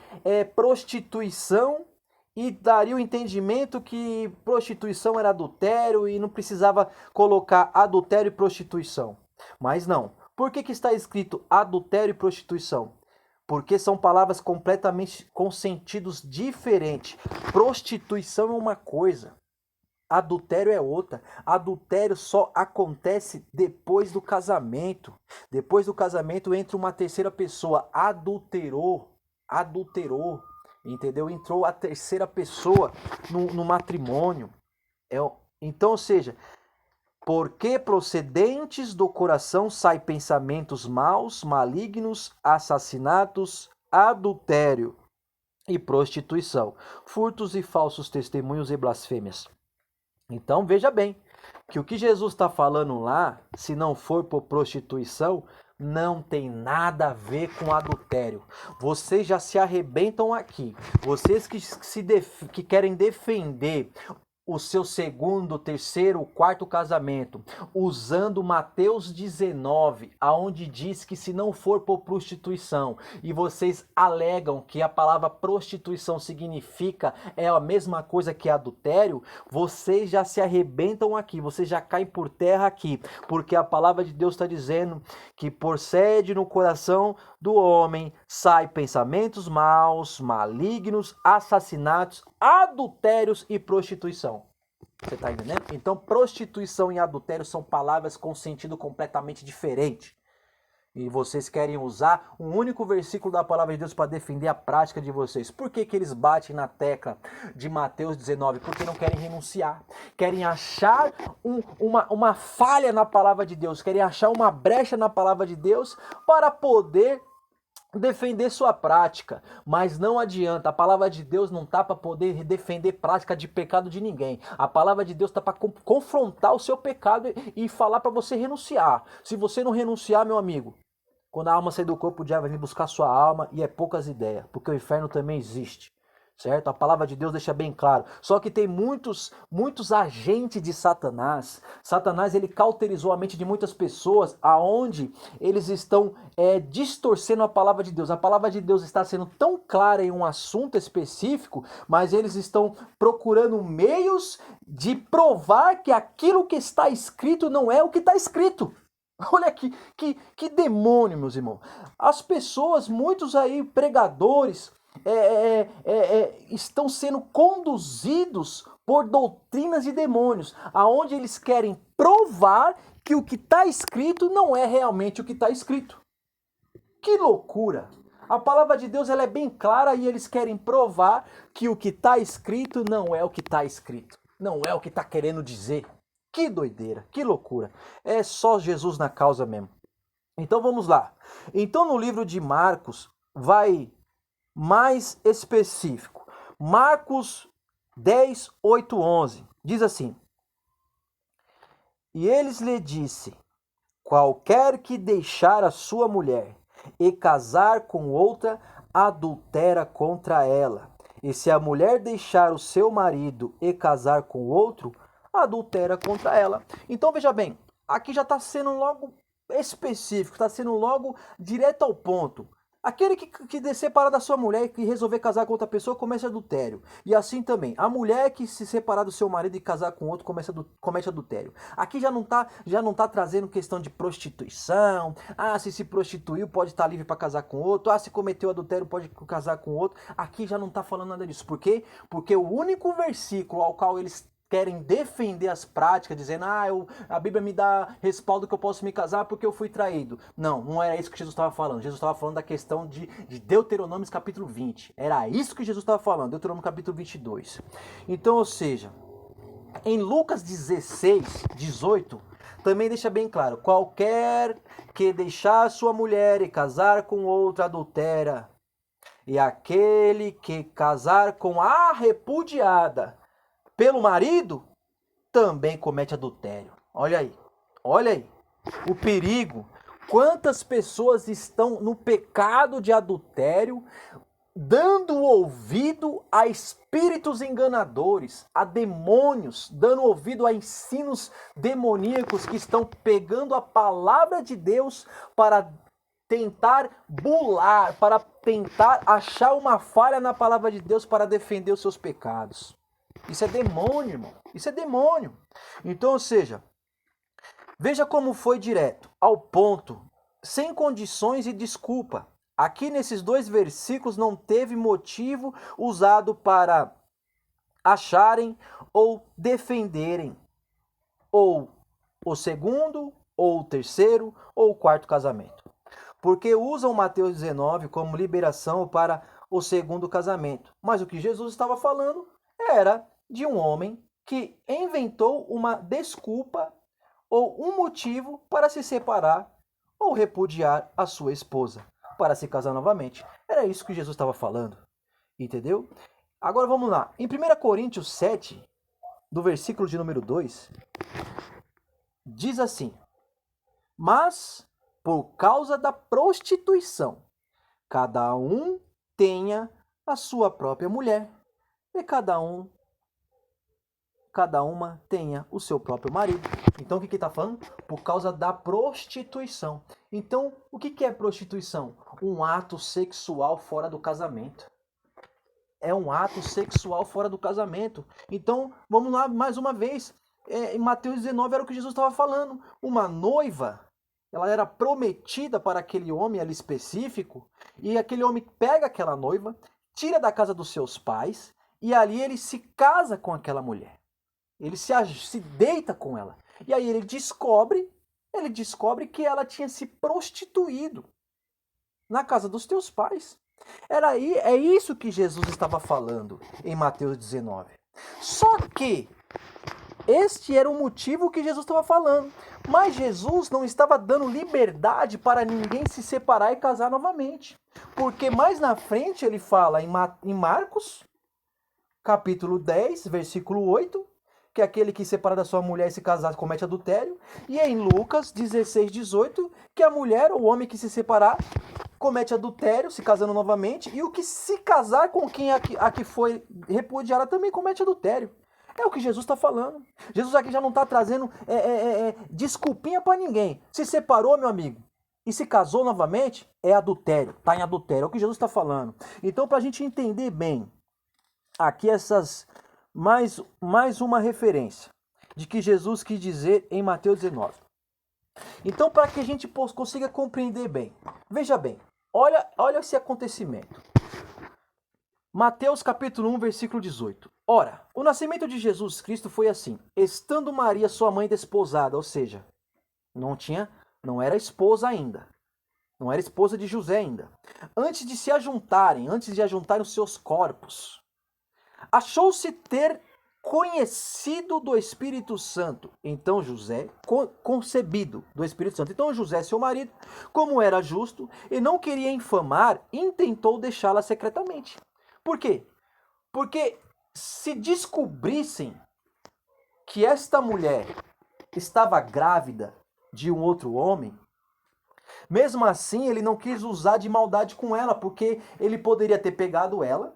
[SPEAKER 1] prostituição e daria o entendimento que prostituição era adultério e não precisava colocar adultério e prostituição? Mas não. Por que está escrito adultério e prostituição? Porque são palavras completamente com sentidos diferentes. Prostituição é uma coisa, adultério é outra. Adultério só acontece depois do casamento. Depois do casamento entra uma terceira pessoa, adulterou, entendeu? Entrou a terceira pessoa no matrimônio. Então, ou seja, porque procedentes do coração saem pensamentos maus, malignos, assassinatos, adultério e prostituição, furtos e falsos testemunhos e blasfêmias. Então veja bem, que o que Jesus está falando lá, se não for por prostituição, não tem nada a ver com adultério. Vocês já se arrebentam aqui. Vocês que querem defender o seu segundo, terceiro, quarto casamento, usando Mateus 19, aonde diz que se não for por prostituição, e vocês alegam que a palavra prostituição significa a mesma coisa que adultério, vocês já se arrebentam aqui, vocês já caem por terra aqui, porque a palavra de Deus está dizendo que procede no coração do homem, sai pensamentos maus, malignos, assassinatos, adultérios e prostituição. Você está entendendo? Então, prostituição e adultério são palavras com sentido completamente diferente. E vocês querem usar um único versículo da palavra de Deus para defender a prática de vocês. Por que eles batem na tecla de Mateus 19? Porque não querem renunciar. Querem achar uma falha na palavra de Deus. Querem achar uma brecha na palavra de Deus para poder defender sua prática, mas não adianta. A palavra de Deus não tá para poder defender prática de pecado de ninguém. A palavra de Deus tá para confrontar o seu pecado e falar para você renunciar. Se você não renunciar, meu amigo, quando a alma sair do corpo, o diabo vai vir buscar sua alma e é poucas ideias, porque o inferno também existe. Certo? A palavra de Deus deixa bem claro. Só que tem muitos agentes de Satanás. Satanás, ele cauterizou a mente de muitas pessoas, aonde eles estão distorcendo a palavra de Deus. A palavra de Deus está sendo tão clara em um assunto específico, mas eles estão procurando meios de provar que aquilo que está escrito não é o que está escrito. Olha que demônio, meus irmãos. As pessoas, muitos aí pregadores, estão sendo conduzidos por doutrinas de demônios, aonde eles querem provar que o que está escrito não é realmente o que está escrito. Que loucura! A palavra de Deus ela é bem clara e eles querem provar que o que está escrito não é o que está escrito, não é o que está querendo dizer. Que doideira, que loucura! É só Jesus na causa mesmo. Então vamos lá. Então no livro de Marcos vai mais específico. Marcos 10, 8, 11. Diz assim: E eles lhe disse: Qualquer que deixar a sua mulher e casar com outra, adultera contra ela. E se a mulher deixar o seu marido e casar com outro, adultera contra ela. Então veja bem, aqui já está sendo logo específico, está sendo logo direto ao ponto. Aquele que separar da sua mulher e que resolver casar com outra pessoa comete adultério. E assim também, a mulher que se separar do seu marido e casar com outro comete adultério. Aqui já não tá trazendo questão de prostituição. Ah, se prostituiu pode estar livre para casar com outro. Ah, se cometeu adultério pode casar com outro. Aqui já não está falando nada disso. Por quê? Porque o único versículo ao qual eles querem defender as práticas, dizendo, a Bíblia me dá respaldo que eu posso me casar porque eu fui traído. Não era isso que Jesus estava falando. Jesus estava falando da questão de Deuteronômio capítulo 20. Era isso que Jesus estava falando, Deuteronômio capítulo 22. Então, ou seja, em Lucas 16, 18, também deixa bem claro, qualquer que deixar sua mulher e casar com outra adultera, e aquele que casar com a repudiada pelo marido, também comete adultério. Olha aí, o perigo. Quantas pessoas estão no pecado de adultério, dando ouvido a espíritos enganadores, a demônios, dando ouvido a ensinos demoníacos que estão pegando a palavra de Deus para tentar bular, para tentar achar uma falha na palavra de Deus para defender os seus pecados. Isso é demônio, irmão. Isso é demônio. Então, ou seja, veja como foi direto, ao ponto, sem condições e desculpa. Aqui nesses dois versículos não teve motivo usado para acharem ou defenderem ou o segundo, ou o terceiro, ou o quarto casamento. Porque usam Mateus 19 como liberação para o segundo casamento. Mas o que Jesus estava falando era de um homem que inventou uma desculpa ou um motivo para se separar ou repudiar a sua esposa, para se casar novamente. Era isso que Jesus estava falando, entendeu? Agora vamos lá. Em 1 Coríntios 7, do versículo de número 2, diz assim: Mas, por causa da prostituição, cada um tenha a sua própria mulher, e cada uma tenha o seu próprio marido. Então o que está falando? Por causa da prostituição. Então, o que é prostituição? Um ato sexual fora do casamento. É um ato sexual fora do casamento. Então, vamos lá mais uma vez. Em Mateus 19 era o que Jesus estava falando. Uma noiva, ela era prometida para aquele homem ali específico, e aquele homem pega aquela noiva, tira da casa dos seus pais, e ali ele se casa com aquela mulher. Ele se deita com ela. E aí ele descobre que ela tinha se prostituído na casa dos teus pais. É isso que Jesus estava falando em Mateus 19. Só que este era o motivo que Jesus estava falando. Mas Jesus não estava dando liberdade para ninguém se separar e casar novamente. Porque mais na frente ele fala em Marcos, capítulo 10, versículo 8, que é aquele que separa da sua mulher e se casar comete adultério. E em Lucas 16, 18, que a mulher ou o homem que se separar comete adultério, se casando novamente. E o que se casar com quem a que foi repudiada também comete adultério. É o que Jesus está falando. Jesus aqui já não está trazendo desculpinha para ninguém. Se separou, meu amigo, e se casou novamente, é adultério. Está em adultério. É o que Jesus está falando. Então, para a gente entender bem aqui mais uma referência de que Jesus quis dizer em Mateus 19. Então, para que a gente consiga compreender bem, veja bem, olha esse acontecimento. Mateus capítulo 1, versículo 18. Ora, o nascimento de Jesus Cristo foi assim: estando Maria, sua mãe, desposada, ou seja, não era esposa ainda, não era esposa de José ainda. Antes de ajuntarem os seus corpos, achou-se ter conhecido do Espírito Santo. Então José, concebido do Espírito Santo. Então José, seu marido, como era justo e não queria infamar, intentou deixá-la secretamente. Por quê? Porque se descobrissem que esta mulher estava grávida de um outro homem, mesmo assim ele não quis usar de maldade com ela, porque ele poderia ter pegado ela,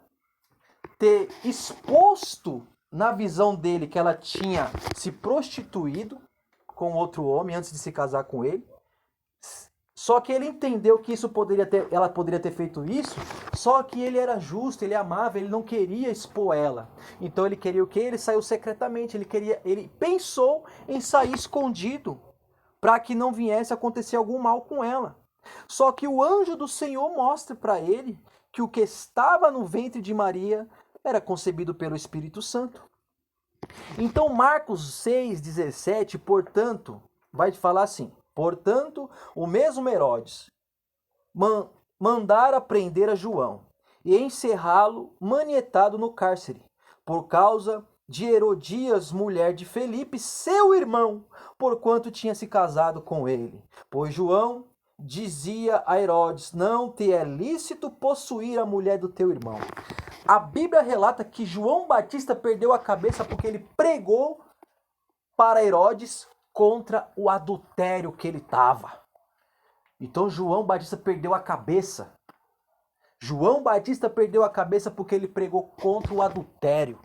[SPEAKER 1] ter exposto na visão dele que ela tinha se prostituído com outro homem antes de se casar com ele. Só que ele entendeu que ela poderia ter feito isso, só que ele era justo, ele amava, ele não queria expor ela. Então ele queria o quê? Ele saiu secretamente, ele pensou em sair escondido para que não viesse acontecer algum mal com ela. Só que o anjo do Senhor mostra para ele que o que estava no ventre de Maria era concebido pelo Espírito Santo. Então Marcos 6,17, portanto, vai falar assim: portanto, o mesmo Herodes mandara prender a João e encerrá-lo manietado no cárcere, por causa de Herodias, mulher de Felipe, seu irmão, porquanto tinha se casado com ele. Pois João dizia a Herodes: não te é lícito possuir a mulher do teu irmão. A Bíblia relata que João Batista perdeu a cabeça porque ele pregou para Herodes contra o adultério que ele estava. Então João Batista perdeu a cabeça. João Batista perdeu a cabeça porque ele pregou contra o adultério.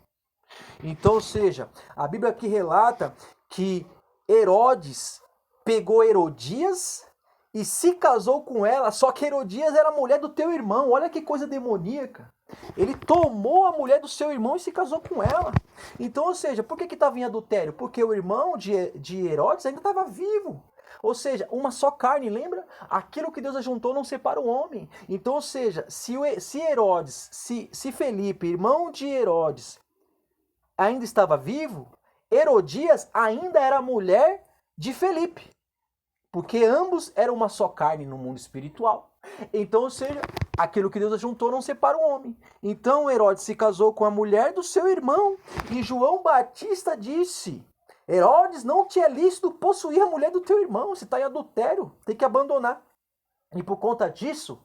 [SPEAKER 1] Então, ou seja, a Bíblia aqui relata que Herodes pegou Herodias e se casou com ela, só que Herodias era a mulher do teu irmão. Olha que coisa demoníaca. Ele tomou a mulher do seu irmão e se casou com ela. Então, ou seja, por que estava em adultério? Porque o irmão de Herodes ainda estava vivo. Ou seja, uma só carne, lembra? Aquilo que Deus ajuntou não separa o homem. Então, ou seja, se Herodes, se Felipe, irmão de Herodes, ainda estava vivo, Herodias ainda era mulher de Felipe. Porque ambos eram uma só carne no mundo espiritual. Então, ou seja, aquilo que Deus ajuntou não separa o homem. Então Herodes se casou com a mulher do seu irmão. E João Batista disse: Herodes, não te é lícito possuir a mulher do teu irmão. Se está em adultério, tem que abandonar. E por conta disso,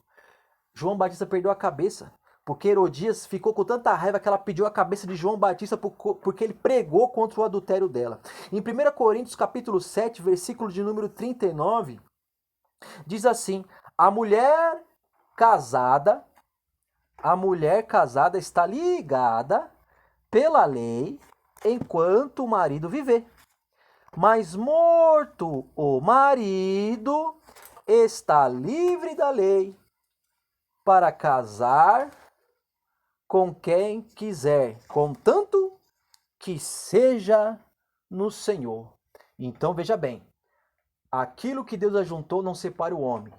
[SPEAKER 1] João Batista perdeu a cabeça. Porque Herodias ficou com tanta raiva que ela pediu a cabeça de João Batista porque ele pregou contra o adultério dela. Em 1 Coríntios capítulo 7, versículo de número 39, diz assim: a mulher casada está ligada pela lei enquanto o marido viver. Mas morto o marido, está livre da lei para casar com quem quiser, contanto que seja no Senhor. Então veja bem, aquilo que Deus ajuntou não separa o homem,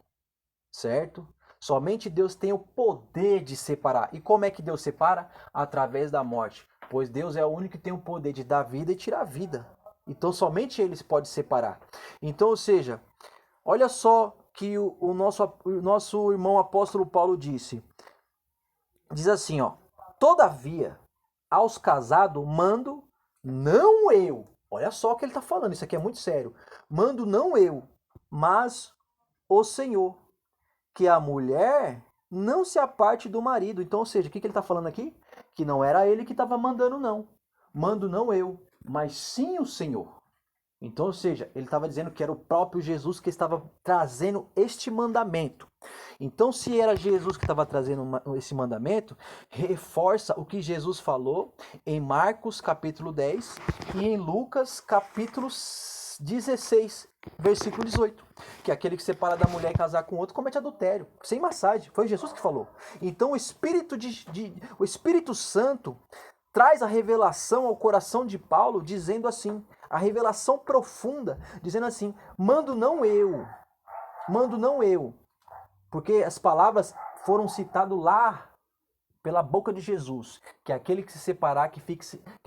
[SPEAKER 1] certo? Somente Deus tem o poder de separar. E como é que Deus separa? Através da morte. Pois Deus é o único que tem o poder de dar vida e tirar vida. Então somente Ele pode separar. Então, ou seja, olha só que o nosso irmão apóstolo Paulo disse. Diz assim, ó: todavia, aos casados mando, não eu, Olha só o que ele está falando, isso aqui é muito sério. Mando não eu, mas o Senhor, que a mulher não se aparte do marido. Então, ou seja, o que ele está falando aqui? Que não era ele que estava mandando, não. Mando não eu, mas sim o Senhor. Então, ou seja, ele estava dizendo que era o próprio Jesus que estava trazendo este mandamento. Então, se era Jesus que estava trazendo esse mandamento, reforça o que Jesus falou em Marcos capítulo 10 e em Lucas capítulo 16, versículo 18. Que aquele que separa da mulher e casar com outro comete adultério. Sem massagem. Foi Jesus que falou. Então, o Espírito Santo traz a revelação ao coração de Paulo, dizendo assim, a revelação profunda, dizendo assim, mando não eu, porque as palavras foram citadas lá pela boca de Jesus, que aquele que se separar, que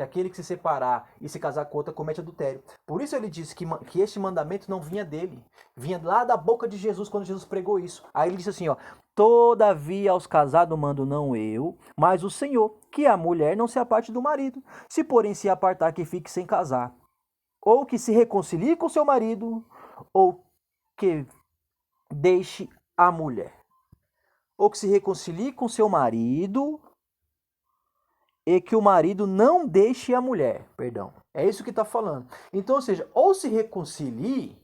[SPEAKER 1] aquele que se separar e se casar com outra comete adultério. Por isso ele disse que este mandamento não vinha dele, vinha lá da boca de Jesus quando Jesus pregou isso. Aí ele disse assim, ó, todavia aos casados mando não eu, mas o Senhor, que a mulher não se aparte do marido, se porém se apartar que fique sem casar, ou que se reconcilie com seu marido, ou que deixe a mulher. Ou que se reconcilie com seu marido e que o marido não deixe a mulher. Perdão. É isso que está falando. Então, ou seja, ou se reconcilie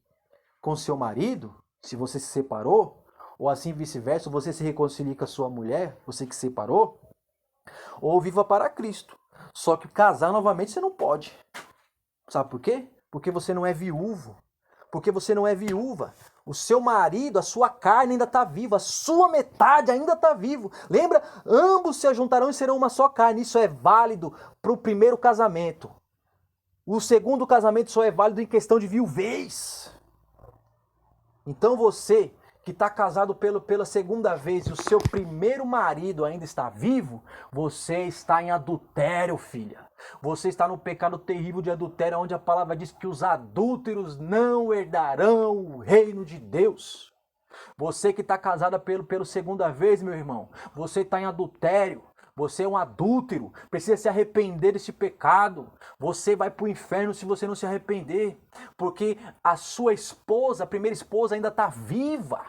[SPEAKER 1] com seu marido, se você se separou, ou assim vice-versa, você se reconcilie com a sua mulher, você que se separou, ou viva para Cristo. Só que casar novamente você não pode. Sabe por quê? Porque você não é viúvo. Porque você não é viúva. O seu marido, a sua carne ainda está viva. A sua metade ainda está vivo. Lembra? Ambos se ajuntarão e serão uma só carne. Isso é válido para o primeiro casamento. O segundo casamento só é válido em questão de viuvez. Então você que está casado pela segunda vez e o seu primeiro marido ainda está vivo, você está em adultério, filha. Você está no pecado terrível de adultério, onde a palavra diz que os adúlteros não herdarão o reino de Deus. Você que está casada pela segunda vez, meu irmão, você está em adultério. Você é um adúltero, precisa se arrepender desse pecado. Você vai para o inferno se você não se arrepender, porque a sua esposa, a primeira esposa, ainda está viva.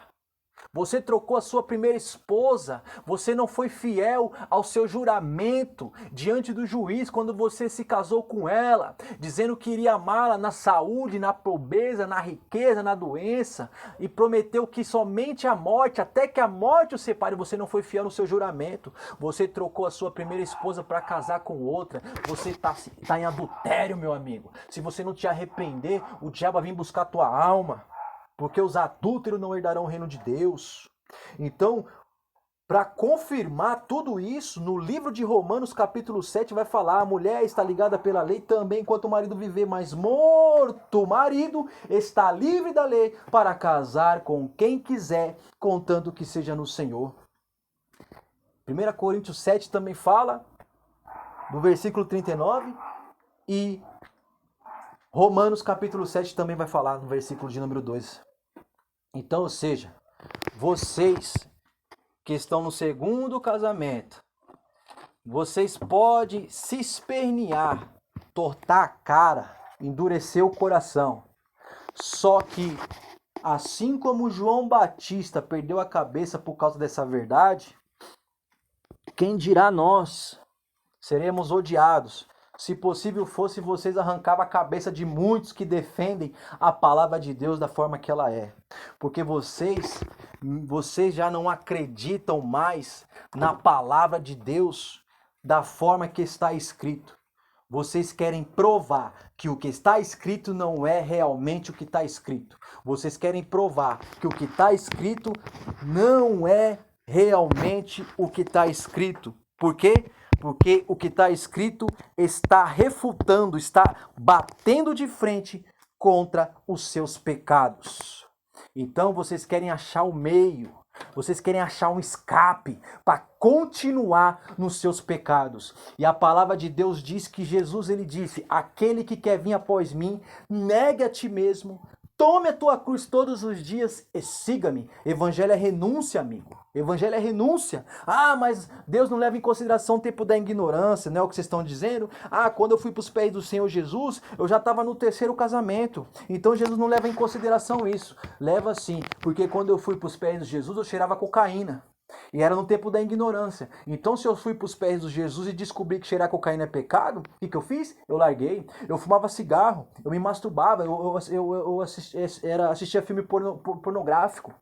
[SPEAKER 1] Você trocou a sua primeira esposa, você não foi fiel ao seu juramento diante do juiz quando você se casou com ela, dizendo que iria amá-la na saúde, na pobreza, na riqueza, na doença, e prometeu que somente a morte, até que a morte o separe. Você não foi fiel no seu juramento, você trocou a sua primeira esposa para casar com outra, você está em adultério, meu amigo. Se você não te arrepender, o diabo vai vir buscar a tua alma. Porque os adúlteros não herdarão o reino de Deus. Então, para confirmar tudo isso, no livro de Romanos capítulo 7 vai falar, a mulher está ligada pela lei também enquanto o marido viver, mas morto o marido está livre da lei para casar com quem quiser, contanto que seja no Senhor. 1 Coríntios 7 também fala, no versículo 39, e Romanos capítulo 7 também vai falar, no versículo de número 2. Então, ou seja, vocês que estão no segundo casamento, vocês podem se espernear, tortar a cara, endurecer o coração. Só que, assim como João Batista perdeu a cabeça por causa dessa verdade, quem dirá nós seremos odiados. Se possível fosse, vocês arrancavam a cabeça de muitos que defendem a palavra de Deus da forma que ela é. Porque vocês já não acreditam mais na palavra de Deus da forma que está escrito. Vocês querem provar que o que está escrito não é realmente o que está escrito. Vocês querem provar que o que está escrito não é realmente o que está escrito. Por quê? Porque o que está escrito está refutando, está batendo de frente contra os seus pecados. Então vocês querem achar o meio, vocês querem achar um escape para continuar nos seus pecados. E a palavra de Deus diz que Jesus, ele disse, aquele que quer vir após mim, negue a ti mesmo, Tome a tua cruz todos os dias e siga-me. Evangelho é renúncia, amigo. Evangelho é renúncia. Ah, mas Deus não leva em consideração o tempo da ignorância, não é o que vocês estão dizendo? Ah, quando eu fui para os pés do Senhor Jesus, eu já estava no 3º casamento. Então Jesus não leva em consideração isso. Leva sim, porque quando eu fui para os pés de Jesus, eu cheirava cocaína. E era no tempo da ignorância. Então, se eu fui para os pés de Jesus e descobri que cheirar cocaína é pecado, o que eu fiz? Eu larguei. Eu fumava cigarro, eu me masturbava, eu assistia filme pornográfico.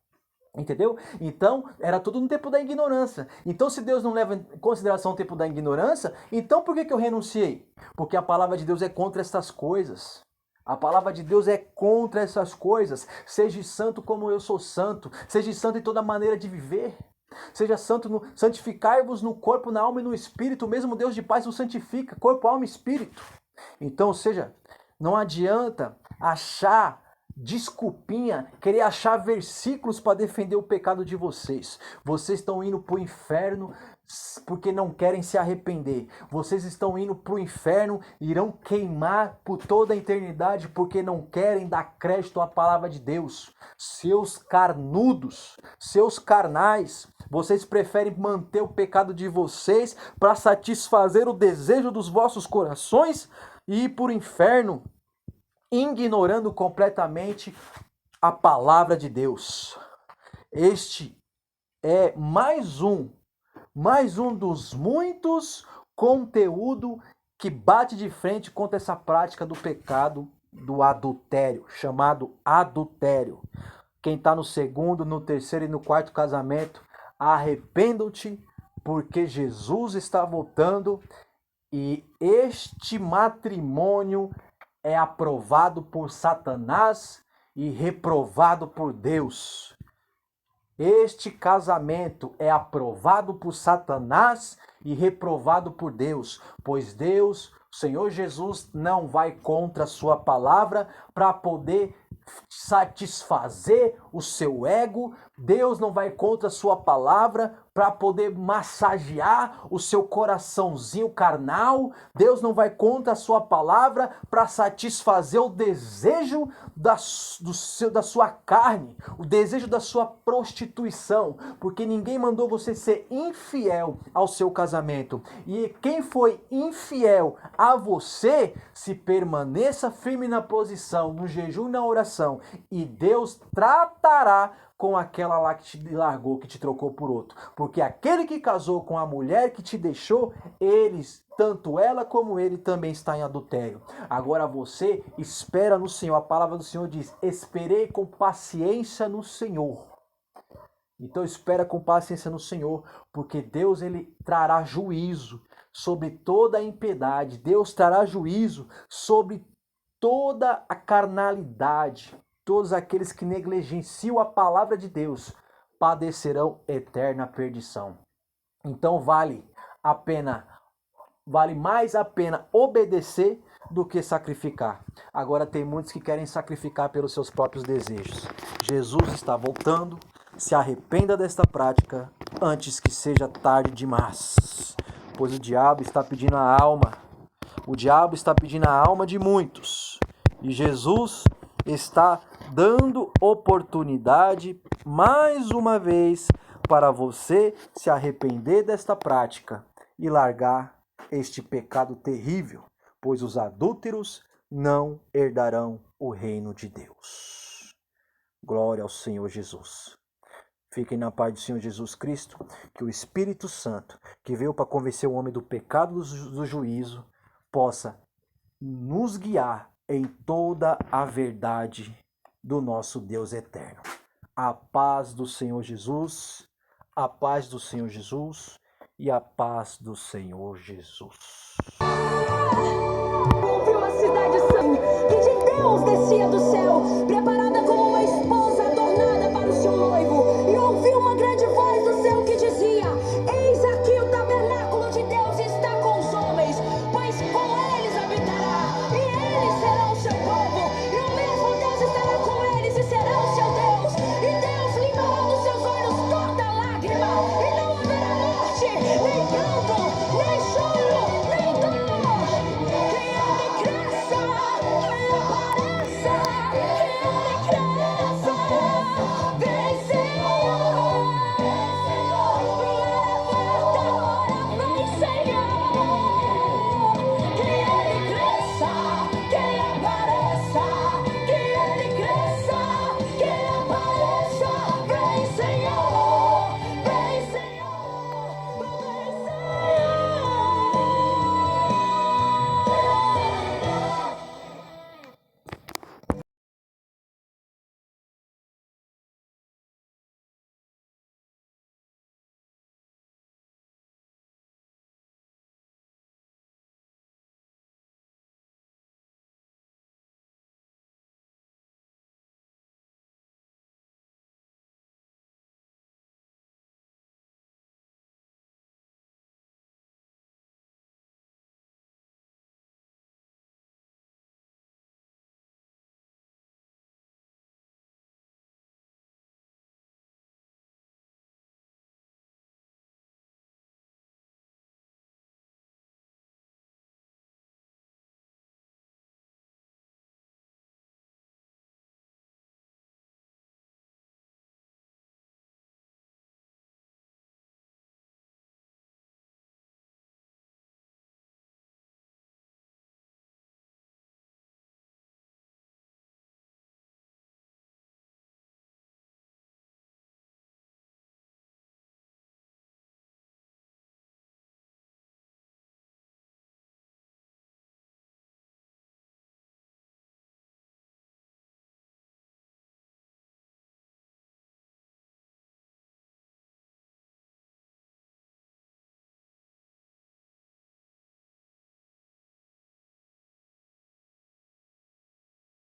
[SPEAKER 1] Entendeu? Então, era tudo no tempo da ignorância. Então, se Deus não leva em consideração o tempo da ignorância, então por que eu renunciei? Porque a palavra de Deus é contra essas coisas. A palavra de Deus é contra essas coisas. Seja santo como eu sou santo. Seja santo em toda maneira de viver. Seja santo, santificai-vos no corpo, na alma e no espírito. O mesmo Deus de paz vos santifica, corpo, alma e espírito. Então, ou seja, não adianta achar desculpinha, querer achar versículos para defender o pecado de vocês. Vocês estão indo para o inferno porque não querem se arrepender. Vocês estão indo para o inferno e irão queimar por toda a eternidade porque não querem dar crédito à palavra de Deus. Seus carnudos, seus carnais, vocês preferem manter o pecado de vocês para satisfazer o desejo dos vossos corações e ir para o inferno, ignorando completamente a palavra de Deus. Este é mais um dos muitos conteúdo que bate de frente contra essa prática do pecado do adultério, chamado adultério. Quem está no 2º, no 3º e no 4º casamento, arrependam-te, porque Jesus está voltando e este matrimônio é aprovado por Satanás e reprovado por Deus. Este casamento é aprovado por Satanás e reprovado por Deus, pois Deus, o Senhor Jesus, não vai contra a sua palavra para poder satisfazer o seu ego. Deus não vai contra a sua palavra para poder massagear o seu coraçãozinho carnal. Deus não vai contra a sua palavra para satisfazer o desejo da sua carne, o desejo da sua prostituição, porque ninguém mandou você ser infiel ao seu casamento. E quem foi infiel a você, se permaneça firme na posição, no jejum e na oração, e Deus tratará com aquela lá que te largou, que te trocou por outro. Porque aquele que casou com a mulher que te deixou, eles, tanto ela como ele, também está em adultério. Agora você espera no Senhor. A palavra do Senhor diz: esperei com paciência no Senhor. Então espera com paciência no Senhor, porque Deus, ele trará juízo sobre toda a impiedade. Deus trará juízo sobre toda a carnalidade. Todos aqueles que negligenciam a palavra de Deus padecerão eterna perdição. Então vale mais a pena obedecer do que sacrificar. Agora tem muitos que querem sacrificar pelos seus próprios desejos. Jesus está voltando. Se arrependa desta prática antes que seja tarde demais. Pois o diabo está pedindo a alma. O diabo está pedindo a alma de muitos. E Jesus está dando oportunidade mais uma vez para você se arrepender desta prática e largar este pecado terrível, pois os adúlteros não herdarão o reino de Deus. Glória ao Senhor Jesus. Fiquem na paz do Senhor Jesus Cristo, que o Espírito Santo, que veio para convencer o homem do pecado do juízo, possa nos guiar em toda a verdade do nosso Deus eterno. A paz do Senhor Jesus, a paz do Senhor Jesus e a paz do Senhor Jesus.
[SPEAKER 2] Houve uma cidade santa que de Deus descia do